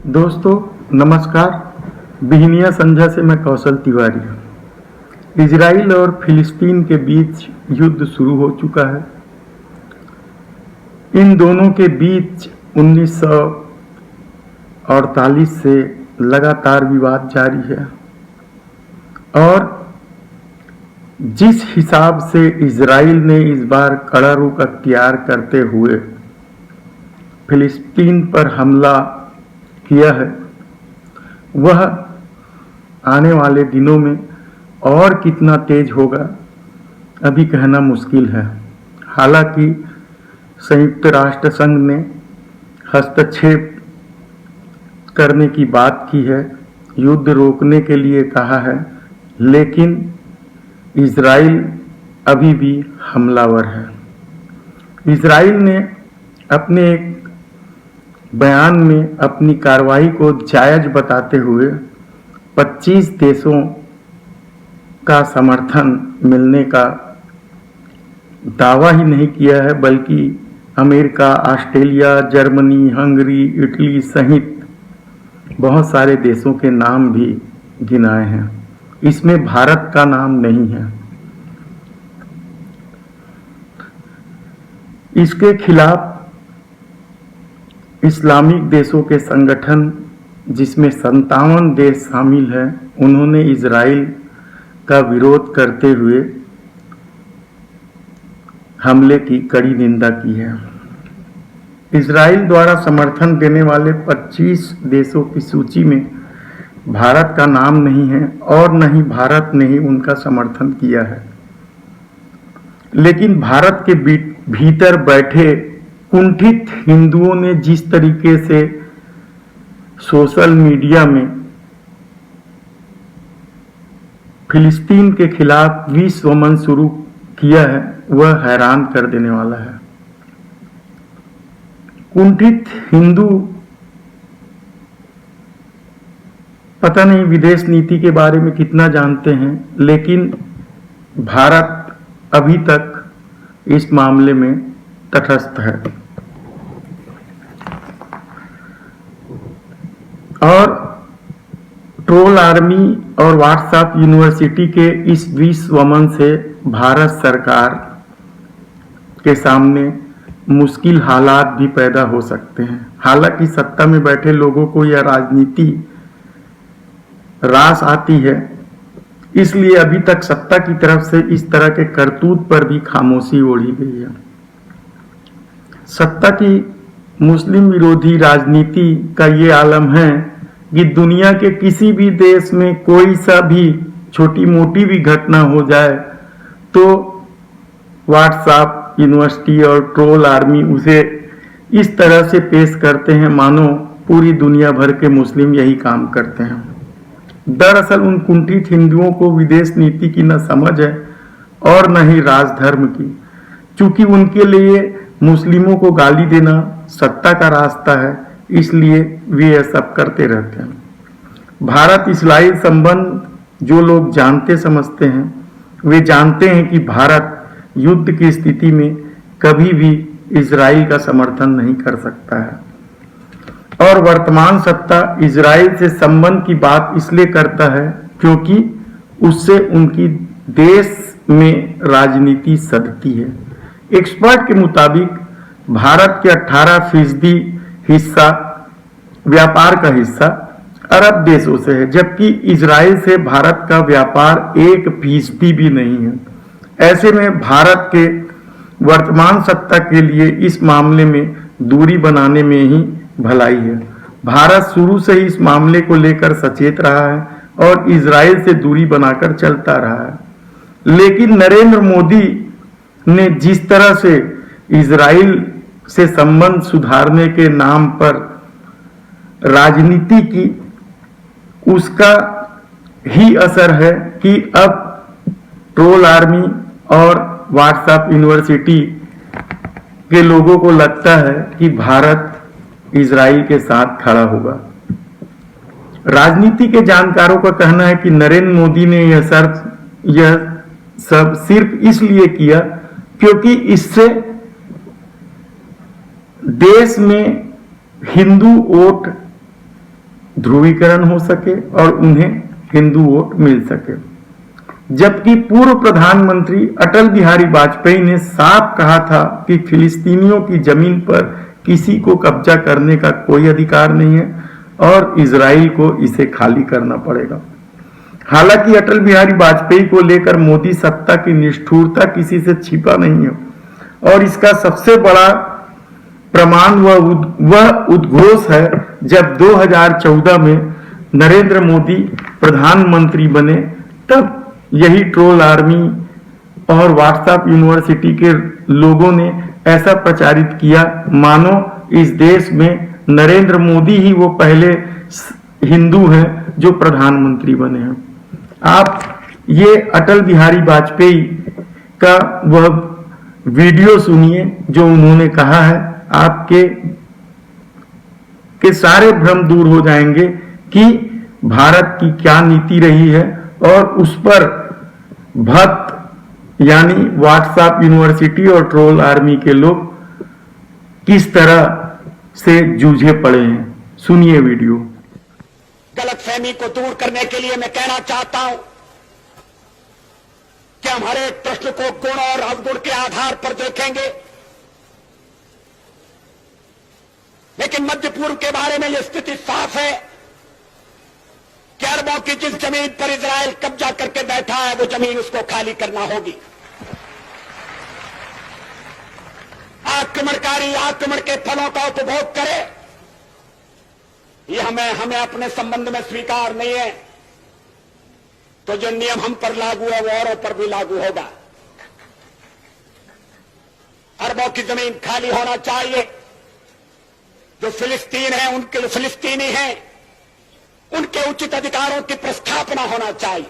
दोस्तों नमस्कार। बिहनिया संध्या से मैं कौशल तिवारी। इजराइल और फिलिस्तीन के बीच युद्ध शुरू हो चुका है। इन दोनों के बीच 1948 से लगातार विवाद जारी है और जिस हिसाब से इजराइल ने इस बार कड़ा रुख अख्तियार करते हुए फिलिस्तीन पर हमला किया है, वह आने वाले दिनों में और कितना तेज होगा अभी कहना मुश्किल है। हालांकि संयुक्त राष्ट्र संघ ने हस्तक्षेप करने की बात की है, युद्ध रोकने के लिए कहा है, लेकिन इजराइल अभी भी हमलावर है। इजराइल ने अपने एक बयान में अपनी कार्रवाई को जायज बताते हुए 25 देशों का समर्थन मिलने का दावा ही नहीं किया है, बल्कि America, Australia, Germany, Hungary, Italy सहित बहुत सारे देशों के नाम भी गिनाए हैं। इसमें भारत का नाम नहीं है। इसके खिलाफ इस्लामिक देशों के संगठन, जिसमें 57 देश शामिल हैं, उन्होंने इजराइल का विरोध करते हुए हमले की कड़ी निंदा की है। इजराइल द्वारा समर्थन देने वाले 25 देशों की सूची में भारत का नाम नहीं है और न ही भारत ने ही उनका समर्थन किया है। लेकिन भारत के भीतर बैठे कुंठित हिंदुओं ने जिस तरीके से सोशल मीडिया में फिलिस्तीन के खिलाफ विश्वमन शुरू किया है, वह हैरान कर देने वाला है। कुंठित हिंदू पता नहीं विदेश नीति के बारे में कितना जानते हैं, लेकिन भारत अभी तक इस मामले में तटस्थ है। और ट्रोल आर्मी और व्हाट्सएप यूनिवर्सिटी के इस विश्वमन से भारत सरकार के सामने मुश्किल हालात भी पैदा हो सकते हैं। हालांकि सत्ता में बैठे लोगों को यह राजनीति रास आती है, इसलिए अभी तक सत्ता की तरफ से इस तरह के करतूत पर भी खामोशी ओढ़ी गई है। सत्ता की मुस्लिम विरोधी राजनीति का ये आलम है कि दुनिया के किसी भी देश में कोई सा भी छोटी मोटी भी घटना हो जाए तो व्हाट्सएप यूनिवर्सिटी और ट्रोल आर्मी उसे इस तरह से पेश करते हैं मानो पूरी दुनिया भर के मुस्लिम यही काम करते हैं। दरअसल उन कुंठित हिंदुओं को विदेश नीति की न समझ है और न ही राजधर्म की, चूंकि उनके लिए मुस्लिमों को गाली देना सत्ता का रास्ता है, इसलिए वे यह सब करते रहते हैं। भारत इस्राइल संबंध जो लोग जानते समझते हैं, वे जानते हैं कि भारत युद्ध की स्थिति में कभी भी इजराइल का समर्थन नहीं कर सकता है। और वर्तमान सत्ता इजराइल से संबंध की बात इसलिए करता है क्योंकि उससे उनकी देश में राजनीति सधती है। एक्सपर्ट के मुताबिक भारत के 18% हिस्सा व्यापार का हिस्सा अरब देशों से है, जबकि इजराइल से भारत का व्यापार 1% भी नहीं है। ऐसे में भारत के वर्तमान सत्ता के लिए इस मामले में दूरी बनाने में ही भलाई है। भारत शुरू से ही इस मामले को लेकर सचेत रहा है और इजराइल से दूरी बनाकर चलता रहा है। लेकिन नरेंद्र मोदी ने जिस तरह से इजराइल से संबंध सुधारने के नाम पर राजनीति की, उसका ही असर है कि अब ट्रोल आर्मी और व्हाट्सएप यूनिवर्सिटी के लोगों को लगता है कि भारत इजराइल के साथ खड़ा होगा। राजनीति के जानकारों का कहना है कि नरेंद्र मोदी ने यह सब सिर्फ इसलिए किया क्योंकि इससे देश में हिंदू वोट ध्रुवीकरण हो सके और उन्हें हिंदू वोट मिल सके। जबकि पूर्व प्रधानमंत्री अटल बिहारी वाजपेयी ने साफ कहा था कि फिलिस्तीनियों की जमीन पर किसी को कब्जा करने का कोई अधिकार नहीं है और इजराइल को इसे खाली करना पड़ेगा। हालांकि अटल बिहारी वाजपेयी को लेकर मोदी सत्ता की निष्ठुरता किसी से छिपा नहीं है और इसका सबसे बड़ा प्रमाण वह उद्घोष है जब 2014 में नरेंद्र मोदी प्रधानमंत्री बने, तब यही ट्रोल आर्मी और व्हाट्सएप यूनिवर्सिटी के लोगों ने ऐसा प्रचारित किया मानो इस देश में नरेंद्र मोदी ही वो पहले हिंदू हैं जो प्रधानमंत्री बने हैं। आप ये अटल बिहारी वाजपेयी का वह वीडियो सुनिए जो उन्होंने कहा है, आपके सारे भ्रम दूर हो जाएंगे कि भारत की क्या नीति रही है और उस पर भक्त यानी व्हाट्सएप यूनिवर्सिटी और ट्रोल आर्मी के लोग किस तरह से जूझे पड़े हैं। सुनिए वीडियो। गलतफहमी को दूर करने के लिए मैं कहना चाहता हूं कि हम हर एक प्रश्न को गुण और अवगुण के आधार पर देखेंगे, लेकिन मध्य पूर्व के बारे में यह स्थिति साफ है कि अरबों की जिस जमीन पर इजराइल कब्जा करके बैठा है वो जमीन उसको खाली करना होगी। आक्रमणकारी आक्रमण के फलों का उपभोग करे, ये हमें अपने संबंध में स्वीकार नहीं है, तो जो नियम हम पर लागू है वो औरों पर भी लागू होगा। अरबों की जमीन खाली होना चाहिए। जो फिलिस्तीन है, उनके फिलिस्तीनी हैं, उनके उचित अधिकारों की प्रस्थापना होना चाहिए।